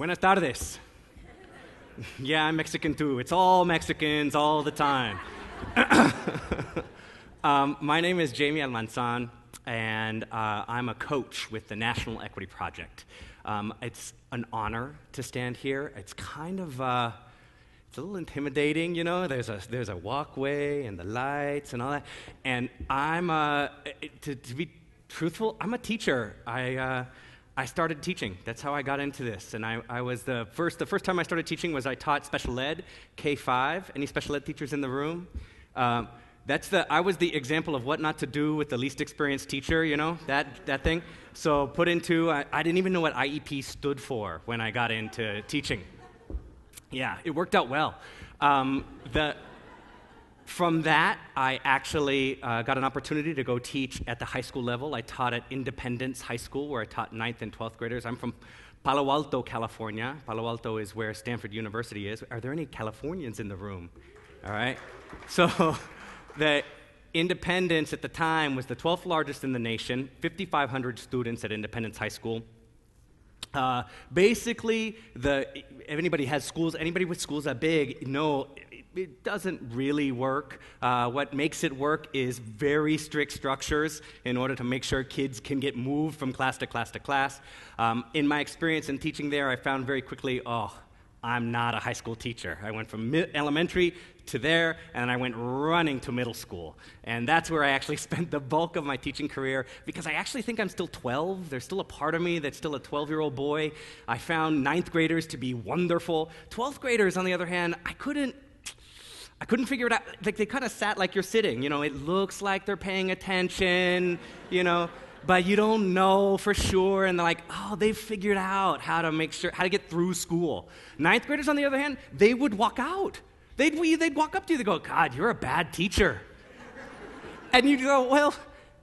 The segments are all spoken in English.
Buenas tardes. Yeah, I'm Mexican too. It's all Mexicans all the time. My name is Jamie Almanzan, and I'm a coach with the National Equity Project. It's an honor to stand here. It's kind of it's a little intimidating, you know. There's a walkway and the lights and all that. And I'm to be truthful, I'm a teacher. I started teaching. That's how I got into this. And I was the first time I started teaching was I taught special ed, K-5. Any special ed teachers in the room? I was the example of what not to do with the least experienced teacher, you know, that thing. So I didn't even know what IEP stood for when I got into teaching. Yeah, it worked out well. From that, I actually got an opportunity to go teach at the high school level. I taught at Independence High School, where I taught 9th and 12th graders. I'm from Palo Alto, California. Palo Alto is where Stanford University is. Are there any Californians in the room? All right. So the Independence at the time was the 12th largest in the nation, 5,500 students at Independence High School. Basically, anybody with schools that big, it doesn't really work. What makes it work is very strict structures in order to make sure kids can get moved from class to class to class. In my experience in teaching there, I found very quickly, I'm not a high school teacher. I went from elementary to there, and I went running to middle school. And that's where I actually spent the bulk of my teaching career, because I actually think I'm still 12. There's still a part of me that's still a 12-year-old boy. I found 9th graders to be wonderful. 12th graders, on the other hand, I couldn't figure it out. Like, they kind of sat like you're sitting. You know, it looks like they're paying attention, you know, but you don't know for sure. And they're like, they've figured out how to get through school. 9th graders, on the other hand, they would walk out. They'd walk up to you, they go, God, you're a bad teacher. And you'd go, well,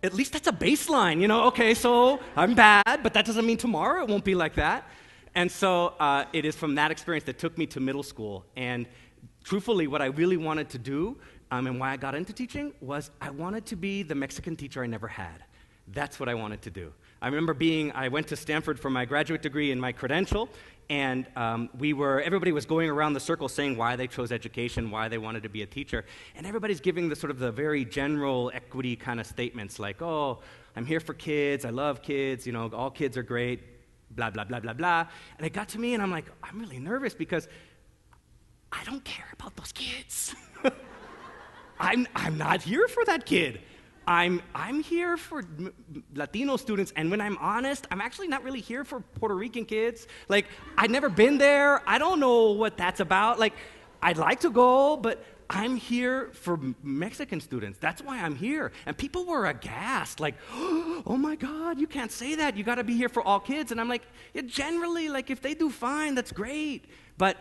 at least that's a baseline, you know, okay, so I'm bad, but that doesn't mean tomorrow it won't be like that. And so it is from that experience that took me to middle school. And truthfully, what I really wanted to do, and why I got into teaching, was I wanted to be the Mexican teacher I never had. That's what I wanted to do. I remember I went to Stanford for my graduate degree and my credential, and everybody was going around the circle saying why they chose education, why they wanted to be a teacher, and everybody's giving the very general equity kind of statements like, I'm here for kids, I love kids, you know, all kids are great, blah, blah, blah, blah, blah. And it got to me, and I'm like, I'm really nervous because I don't care about those kids. I'm not here for that kid. I'm here for Latino students, and when I'm honest, I'm actually not really here for Puerto Rican kids. Like, I've never been there. I don't know what that's about. Like, I'd like to go, but I'm here for Mexican students. That's why I'm here. And people were aghast, like, oh my God, you can't say that. You got to be here for all kids. And I'm like, yeah, generally, like, if they do fine, that's great. But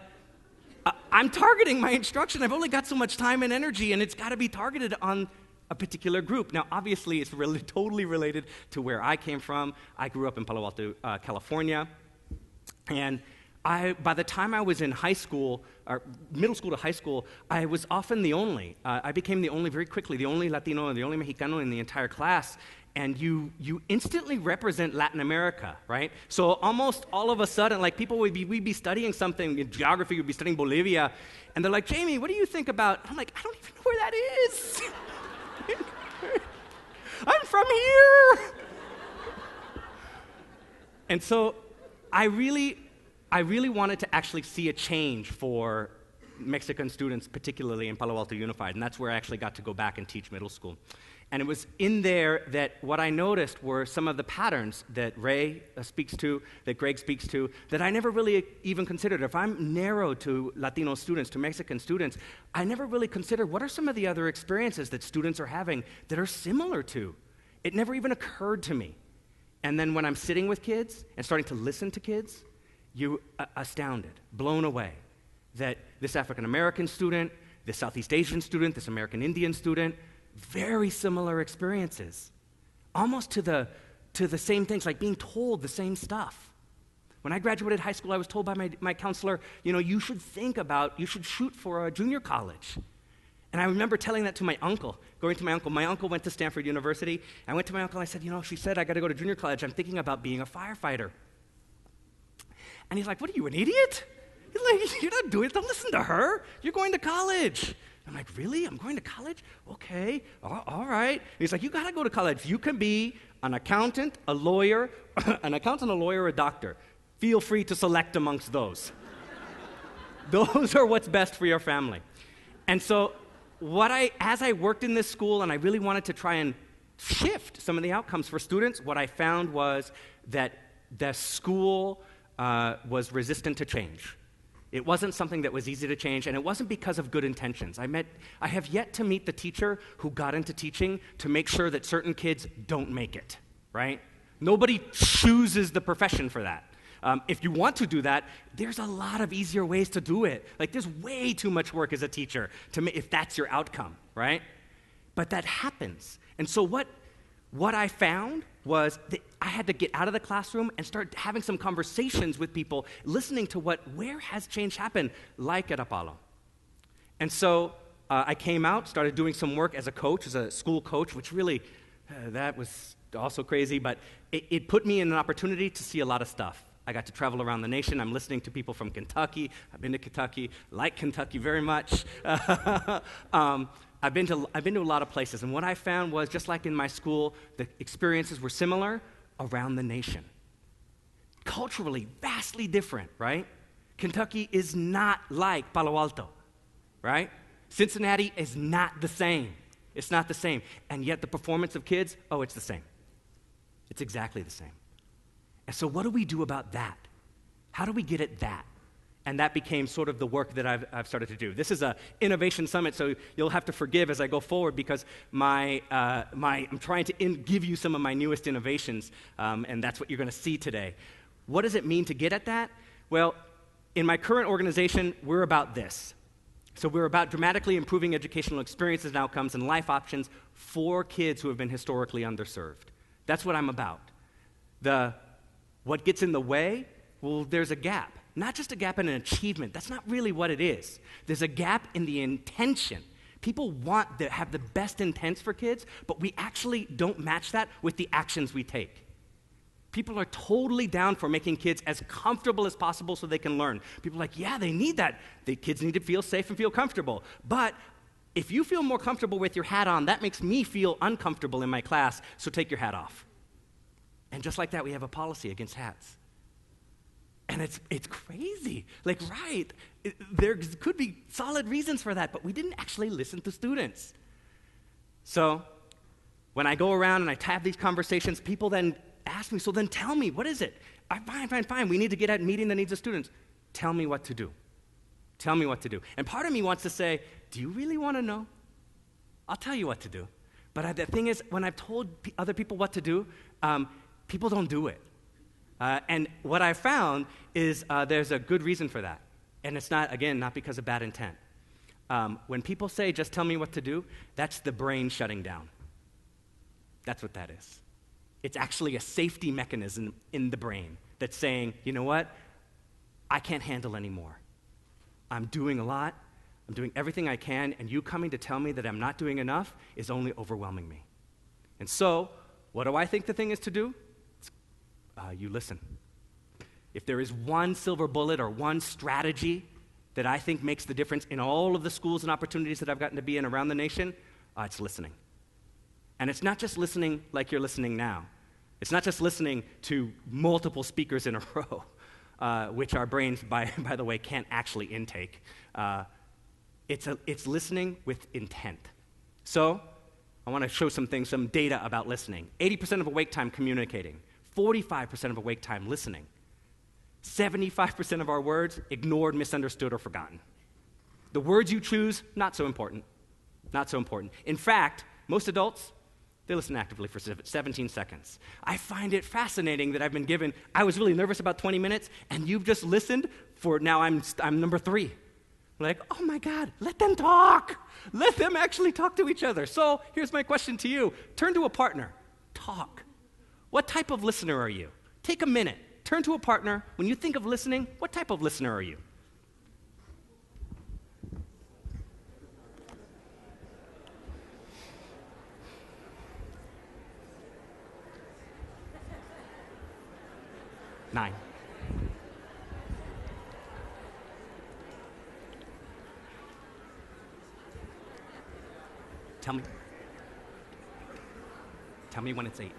I'm targeting my instruction. I've only got so much time and energy, and it's got to be targeted on a particular group. Now, obviously, it's totally related to where I came from. I grew up in Palo Alto, California, and by the time I was in high school, or middle school to high school, I was often the only. I became very quickly, the only Latino and the only Mexicano in the entire class. And you instantly represent Latin America, right? So almost all of a sudden, like, we'd be studying something in geography, we'd be studying Bolivia, and they're like, Jamie, what do you think about? I'm like, I don't even know where that is. I'm from here. And so I really wanted to actually see a change for Mexican students, particularly in Palo Alto Unified, and that's where I actually got to go back and teach middle school. And it was in there that what I noticed were some of the patterns that Ray speaks to, that Greg speaks to, that I never really even considered. If I'm narrow to Latino students, to Mexican students, I never really considered what are some of the other experiences that students are having that are similar to. It never even occurred to me. And then when I'm sitting with kids and starting to listen to kids, you're astounded, blown away, that this African American student, this Southeast Asian student, this American Indian student, very similar experiences, almost to the same things, like being told the same stuff. When I graduated high school, I was told by my counselor, you should shoot for a junior college. And I remember telling that to my uncle, going to my uncle. My uncle went to Stanford University. I went to my uncle and I said, she said, I got to go to junior college. I'm thinking about being a firefighter. And he's like, what are you, an idiot? He's like, you're not doing it. Don't listen to her. You're going to college. I'm like, really? I'm going to college? Okay, all right. He's like, you got to go to college. You can be an accountant, a lawyer, a doctor. Feel free to select amongst those. Those are what's best for your family. And so as I worked in this school and I really wanted to try and shift some of the outcomes for students, what I found was that the school was resistant to change. It wasn't something that was easy to change, and it wasn't because of good intentions. I have yet to meet the teacher who got into teaching to make sure that certain kids don't make it, right? Nobody chooses the profession for that. If you want to do that, there's a lot of easier ways to do it. Like, there's way too much work as a teacher if that's your outcome, right? But that happens. And so what I found was that I had to get out of the classroom and start having some conversations with people, listening to where has change happened, like at Apollo. And so I came out, started doing some work as a coach, as a school coach, which really, that was also crazy, but it put me in an opportunity to see a lot of stuff. I got to travel around the nation. I'm listening to people from Kentucky. I've been to Kentucky, like Kentucky very much. I've been to a lot of places, and what I found was, just like in my school, the experiences were similar around the nation. Culturally, vastly different, right? Kentucky is not like Palo Alto, right? Cincinnati is not the same. It's not the same. And yet the performance of kids, it's the same. It's exactly the same. And so what do we do about that? How do we get at that? And that became sort of the work that I've started to do. This is an innovation summit, so you'll have to forgive as I go forward, because I'm trying to give you some of my newest innovations, and that's what you're going to see today. What does it mean to get at that? Well, in my current organization, we're about this. So we're about dramatically improving educational experiences and outcomes and life options for kids who have been historically underserved. That's what I'm about. What gets in the way? Well, there's a gap. Not just a gap in an achievement. That's not really what it is. There's a gap in the intention. People want to have the best intents for kids, but we actually don't match that with the actions we take. People are totally down for making kids as comfortable as possible so they can learn. People are like, yeah, they need that. The kids need to feel safe and feel comfortable. But if you feel more comfortable with your hat on, that makes me feel uncomfortable in my class, so take your hat off. And just like that, we have a policy against hats. And it's crazy. Like, right, there could be solid reasons for that, but we didn't actually listen to students. So when I go around and I have these conversations, people then ask me, so then tell me, what is it? Fine. We need to get at meeting the needs of students. Tell me what to do. Tell me what to do. And part of me wants to say, do you really want to know? I'll tell you what to do. But the thing is, when I've told other people what to do, people don't do it. And what I found is there's a good reason for that. And it's not because of bad intent. When people say, just tell me what to do, that's the brain shutting down. That's what that is. It's actually a safety mechanism in the brain that's saying, you know what? I can't handle anymore. I'm doing a lot. I'm doing everything I can, and you coming to tell me that I'm not doing enough is only overwhelming me. And so, what do I think the thing is to do? You listen. If there is one silver bullet or one strategy that I think makes the difference in all of the schools and opportunities that I've gotten to be in around the nation, it's listening. And it's not just listening like you're listening now. It's not just listening to multiple speakers in a row, which our brains, by the way, can't actually intake. It's listening with intent. So I want to show some data about listening. 80% of awake time communicating. 45% of awake time listening. 75% of our words ignored, misunderstood, or forgotten. The words you choose, not so important. Not so important. In fact, most adults, they listen actively for 17 seconds. I find it fascinating that I was really nervous about 20 minutes, and you've just listened for, now I'm number 3. Like, oh my God, let them talk. Let them actually talk to each other. So here's my question to you. Turn to a partner. Talk. What type of listener are you? Take a minute. Turn to a partner. When you think of listening, what type of listener are you? Nine. Tell me when it's 8.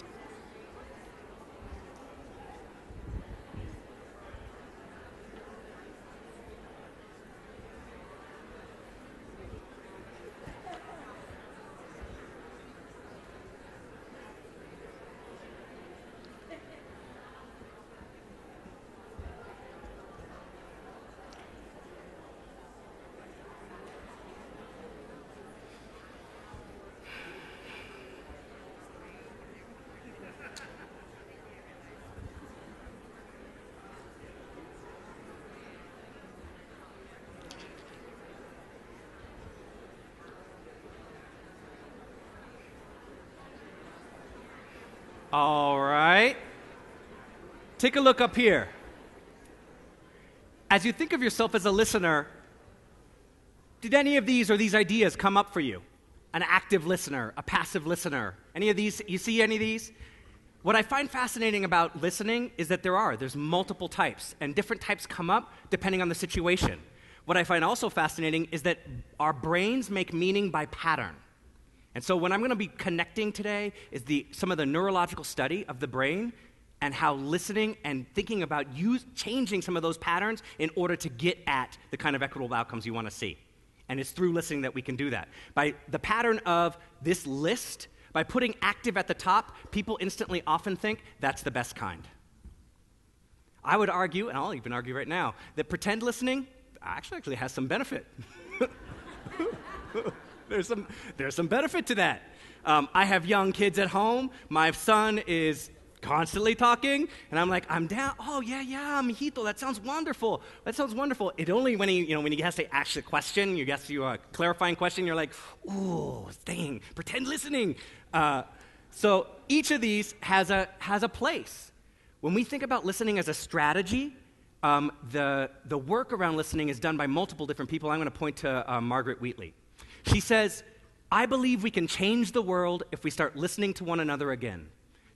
All right. Take a look up here. As you think of yourself as a listener, did any of these or these ideas come up for you? An active listener, a passive listener. Any of these? You see any of these? What I find fascinating about listening is that there's multiple types, and different types come up depending on the situation. What I find also fascinating is that our brains make meaning by pattern. And so what I'm going to be connecting today is some of the neurological study of the brain and how listening and thinking about changing some of those patterns in order to get at the kind of equitable outcomes you want to see. And it's through listening that we can do that. By the pattern of this list, by putting active at the top, people instantly often think that's the best kind. I would argue, and I'll even argue right now, that pretend listening actually has some benefit. There's some benefit to that. I have young kids at home. My son is constantly talking, and I'm like, I'm down. Oh, yeah, mijito, that sounds wonderful. It only when he has to ask a question, you ask you a clarifying question, you're like, ooh, dang, pretend listening. So each of these has a place. When we think about listening as a strategy, the work around listening is done by multiple different people. I'm going to point to Margaret Wheatley. She says, I believe we can change the world if we start listening to one another again.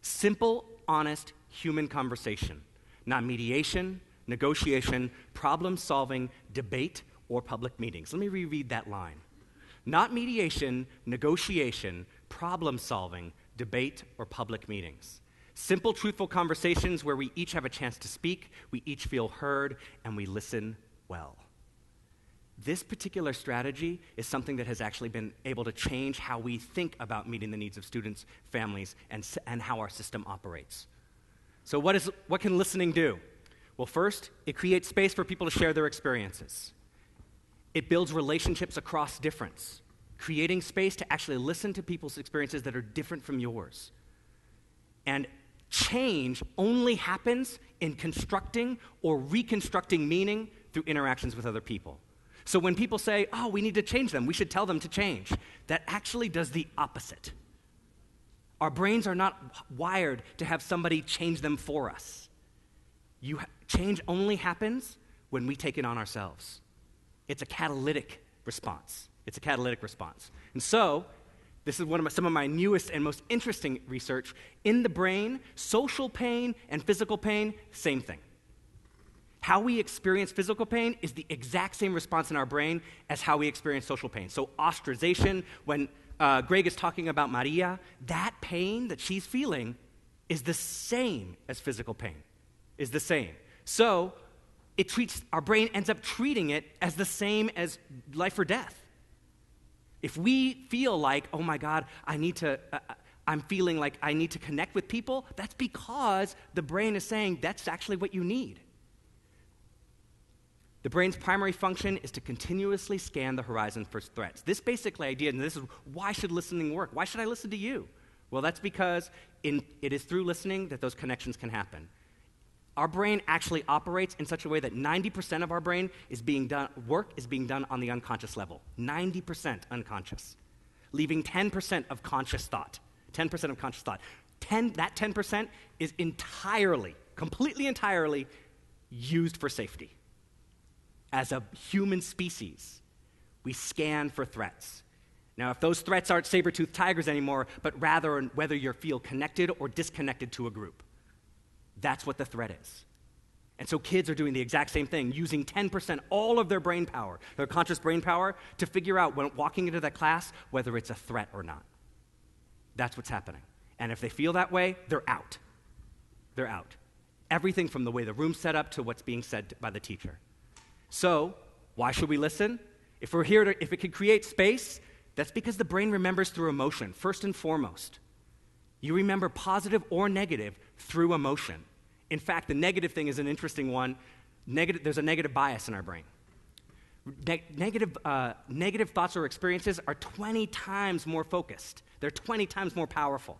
Simple, honest, human conversation. Not mediation, negotiation, problem-solving, debate, or public meetings. Let me reread that line. Not mediation, negotiation, problem-solving, debate, or public meetings. Simple, truthful conversations where we each have a chance to speak, we each feel heard, and we listen well. This particular strategy is something that has actually been able to change how we think about meeting the needs of students, families, and how our system operates. So what can listening do? Well, first, it creates space for people to share their experiences. It builds relationships across difference, creating space to actually listen to people's experiences that are different from yours. And change only happens in constructing or reconstructing meaning through interactions with other people. So when people say, oh, we need to change them, we should tell them to change, that actually does the opposite. Our brains are not wired to have somebody change them for us. Change only happens when we take it on ourselves. It's a catalytic response. And so, this is some of my newest and most interesting research. In the brain, social pain and physical pain, same thing. How we experience physical pain is the exact same response in our brain as how we experience social pain. So ostracization, when Greg is talking about Maria, that pain that she's feeling is the same as physical pain, is the same. So our brain ends up treating it as the same as life or death. If we feel like, oh my God, I'm feeling like I need to connect with people, that's because the brain is saying that's actually what you need. The brain's primary function is to continuously scan the horizon for threats. This basic idea, and this is why should listening work? Why should I listen to you? Well, that's because it is through listening that those connections can happen. Our brain actually operates in such a way that 90% of our brain work is being done on the unconscious level. 90% unconscious, leaving 10% of conscious thought. 10% of conscious thought. That 10% is completely entirely used for safety. As a human species, we scan for threats. Now, if those threats aren't saber-toothed tigers anymore, but rather whether you feel connected or disconnected to a group, that's what the threat is. And so kids are doing the exact same thing, using 10%, all of their brain power, their conscious brain power, to figure out when walking into that class whether it's a threat or not. That's what's happening. And if they feel that way, they're out. They're out. Everything from the way the room's set up to what's being said by the teacher. So, why should we listen? If it can create space, that's because the brain remembers through emotion, first and foremost. You remember positive or negative through emotion. In fact, the negative thing is an interesting one. There's a negative bias in our brain. Negative thoughts or experiences are 20 times more focused. They're 20 times more powerful.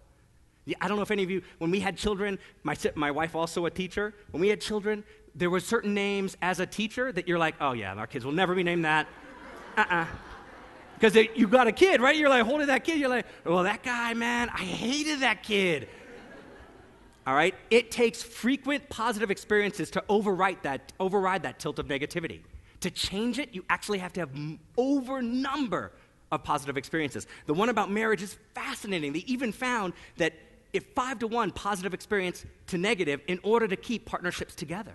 I don't know if any of you, when we had children, my wife also a teacher, when we had children, there were certain names as a teacher that you're like, oh yeah, our kids will never be named that. Because you got a kid, right? You're like holding that kid, you're like, well, that guy, man, I hated that kid. All right? It takes frequent positive experiences to override that tilt of negativity. To change it, you actually have to have over number of positive experiences. The one about marriage is fascinating. They even found that if 5 to 1 positive experience to negative in order to keep partnerships together,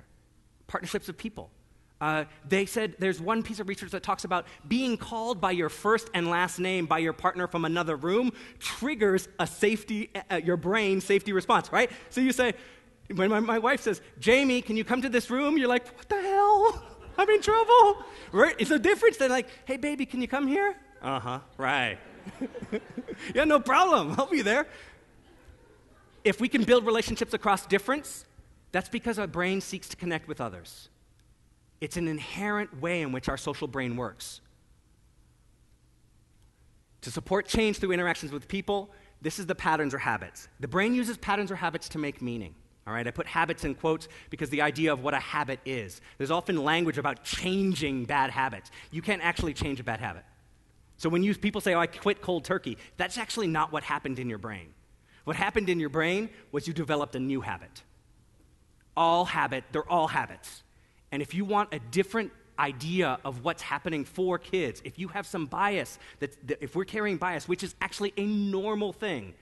partnerships of people. They said there's one piece of research that talks about being called by your first and last name by your partner from another room triggers a your brain safety response, right? So you say, when my wife says, Jamie, can you come to this room? You're like, what the hell? I'm in trouble. Right? It's a difference than like, hey, baby, can you come here? Uh-huh, right. Yeah, no problem. I'll be there. If we can build relationships across difference, that's because our brain seeks to connect with others. It's an inherent way in which our social brain works. To support change through interactions with people, this is the patterns or habits. The brain uses patterns or habits to make meaning. All right, I put habits in quotes because the idea of what a habit is. There's often language about changing bad habits. You can't actually change a bad habit. So when people say, oh, I quit cold turkey, that's actually not what happened in your brain. What happened in your brain was you developed a new habit. They're all habits. And if you want a different idea of what's happening for kids, if you have some bias, if we're carrying bias, which is actually a normal thing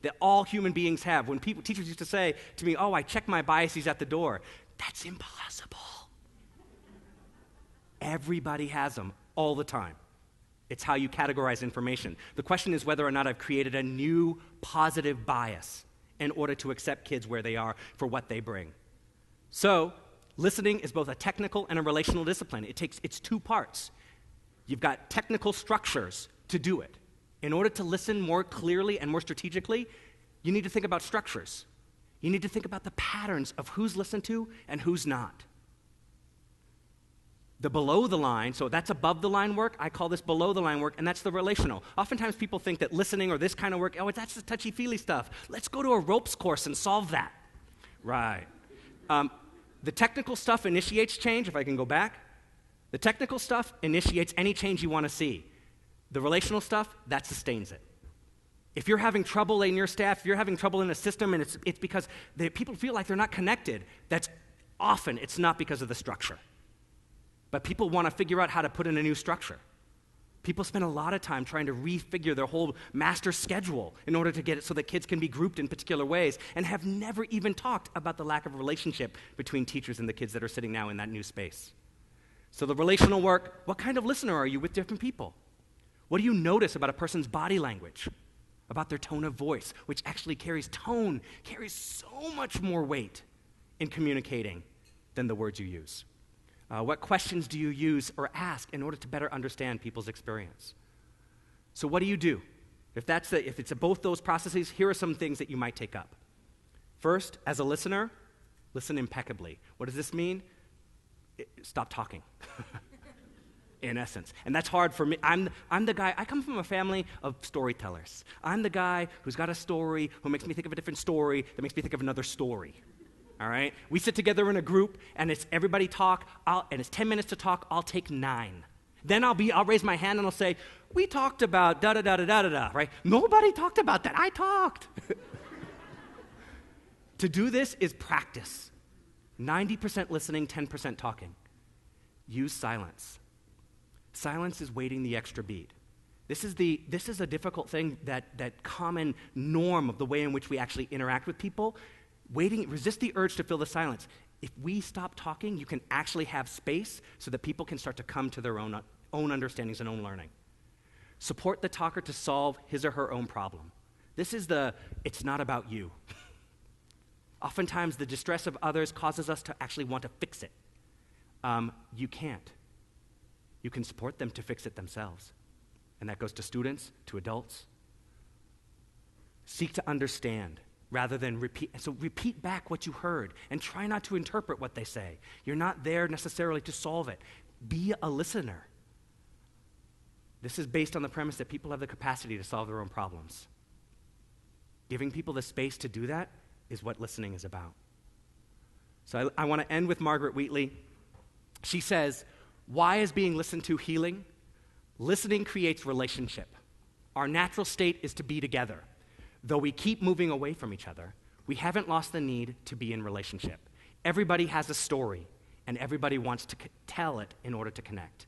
that all human beings have. When teachers used to say to me, oh, I check my biases at the door, that's impossible. Everybody has them all the time. It's how you categorize information. The question is whether or not I've created a new positive bias in order to accept kids where they are for what they bring. So, listening is both a technical and a relational discipline. It's 2 parts. You've got technical structures to do it. In order to listen more clearly and more strategically, you need to think about structures. You need to think about the patterns of who's listened to and who's not. The below the line, so that's above the line work, I call this below the line work, and that's the relational. Oftentimes people think that listening or this kind of work, oh, that's the touchy-feely stuff. Let's go to a ropes course and solve that. Right. The technical stuff initiates change, if I can go back. The technical stuff initiates any change you want to see. The relational stuff, that sustains it. If you're having trouble in your staff, if you're having trouble in a system, and it's because people feel like they're not connected, it's not because of the structure. But people want to figure out how to put in a new structure. People spend a lot of time trying to refigure their whole master schedule in order to get it so that kids can be grouped in particular ways and have never even talked about the lack of relationship between teachers and the kids that are sitting now in that new space. So the relational work, what kind of listener are you with different people? What do you notice about a person's body language, about their tone of voice, which actually carries so much more weight in communicating than the words you use? What questions do you use or ask in order to better understand people's experience? So what do you do? If it's both those processes, here are some things that you might take up. First, as a listener, listen impeccably. What does this mean? Stop talking, in essence. And that's hard for me. I'm the guy, I come from a family of storytellers. I'm the guy who's got a story, who makes me think of a different story, that makes me think of another story. All right? We sit together in a group, and it's everybody talk, and it's 10 minutes to talk, I'll take 9. Then I'll raise my hand and I'll say, we talked about da-da-da-da-da-da, right? Nobody talked about that. I talked. To do this is practice. 90% listening, 10% talking. Use silence. Silence is waiting the extra beat. This is a difficult thing, that common norm of the way in which we actually interact with people. Resist the urge to fill the silence. if we stop talking, you can actually have space so that people can start to come to their own understandings and own learning. Support the talker to solve his or her own problem. This is it's not about you. Oftentimes, the distress of others causes us to actually want to fix it. You can't. You can support them to fix it themselves. And that goes to students, to adults. Seek to understand rather than repeat. So repeat back what you heard and try not to interpret what they say. You're not there necessarily to solve it. Be a listener. This is based on the premise that people have the capacity to solve their own problems. Giving people the space to do that is what listening is about. So I want to end with Margaret Wheatley. She says, why is being listened to healing? Listening creates relationship. Our natural state is to be together. Though we keep moving away from each other, we haven't lost the need to be in relationship. Everybody has a story, and everybody wants to tell it in order to connect.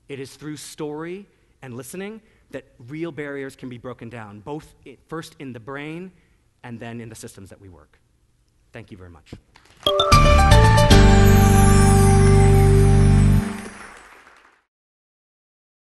It is through story and listening that real barriers can be broken down, both first in the brain and then in the systems that we work. Thank you very much.